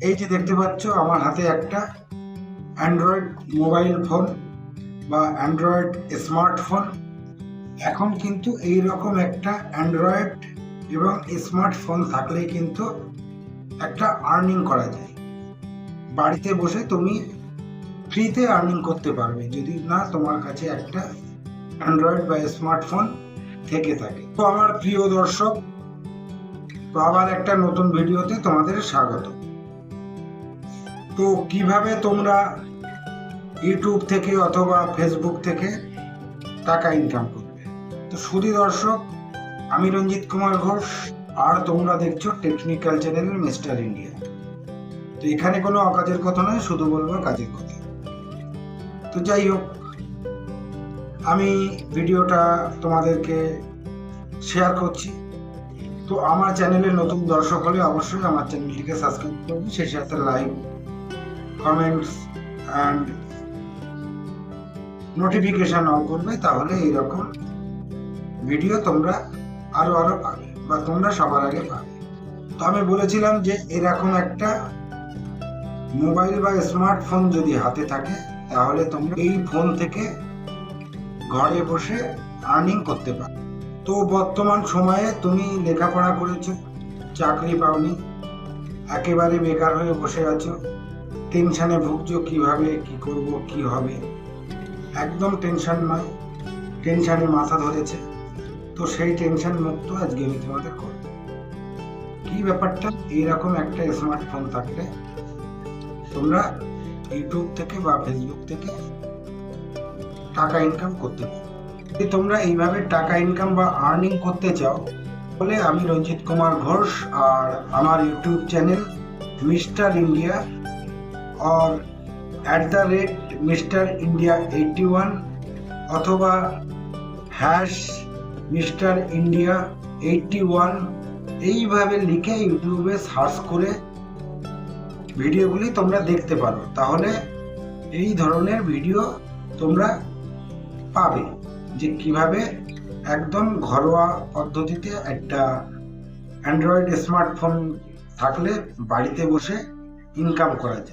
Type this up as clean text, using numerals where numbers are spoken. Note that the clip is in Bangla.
এই যে দেখতে পাচ্ছ আমার হাতে একটা অ্যান্ড্রয়েড মোবাইল ফোন বা অ্যান্ড্রয়েড স্মার্টফোন। এখন কিন্তু এই রকম একটা অ্যান্ড্রয়েড এবং স্মার্টফোন থাকলেই কিন্তু একটা আর্নিং করা যায়। বাড়িতে বসে তুমি ফ্রিতে আর্নিং করতে পারবে যদি না তোমার কাছে একটা অ্যান্ড্রয়েড বা স্মার্টফোন থেকে থাকে। তো আমার প্রিয় দর্শক, তো আবার একটা নতুন ভিডিওতে তোমাদের স্বাগত। তো কিভাবে তোমরা ইউটিউব থেকে অথবা ফেসবুক থেকে টাকা ইনকাম করবে। তো সুধী দর্শক, আমি রঞ্জিত কুমার ঘোষ, আর তোমরা দেখছো টেকনিক্যাল চ্যানেল মিস্টার ইন্ডিয়া। তো এখানে কোনো অকাজের কথা নয়, শুধু বলবো কাজের কথা। তো যাই হোক, আমি ভিডিওটা তোমাদেরকে শেয়ার করছি। তো আমার চ্যানেলে নতুন দর্শক হলে অবশ্যই আমার চ্যানেলটিকে সাবস্ক্রাইব করবে, সেই সাথে like, comments and notification on করবে। তাহলে এইরকম ভিডিও তোমরা আরো পাবে বা তোমরা সবার আগে পাবে। তো আমি বলেছিলাম যে এরকম একটা মোবাইল বা স্মার্টফোন যদি হাতে থাকে তাহলে তোমরা এই ফোন থেকে ঘরে বসে আর্নিং করতে পারো। তো বর্তমান সময়ে তুমি লেখাপড়া করেছো, চাকরি পাওনি, একেবারে বেকার হয়ে বসে আছো, টেনশনে ভুগছো কিভাবে কি করব কি হবে। একদম টেনশন নয়, টেনশনে মাথা ধরেছে। তো সেই টেনশন মুক্ত আজকে আমি তোমাদের করব। কি ব্যাপারটা, এইরকম একটা স্মার্টফোন থাকলে তোমরা ইউটিউব থেকে বা ফেসবুক থেকে টাকা ইনকাম করতে পারো। যদি তোমরা এইভাবে টাকা ইনকাম বা আর্নিং করতে চাও তাহলে আমি রঞ্জিত কুমার ঘোষ আর আমার ইউটিউব চ্যানেল মিস্টার ইন্ডিয়া और @Mr. India 81 অথবা #Mr. India 81 এইভাবে লিখে ইউটিউবে সার্চ করে ভিডিওগুলি তোমরা দেখতে পারো। তাহলে এই ধরনের ভিডিও তোমরা পাবে যে কিভাবে একদম ঘরোয়া পদ্ধতিতে একটা অ্যান্ড্রয়েড স্মার্টফোন থাকলে বাড়িতে বসে ইনকাম করা যায়।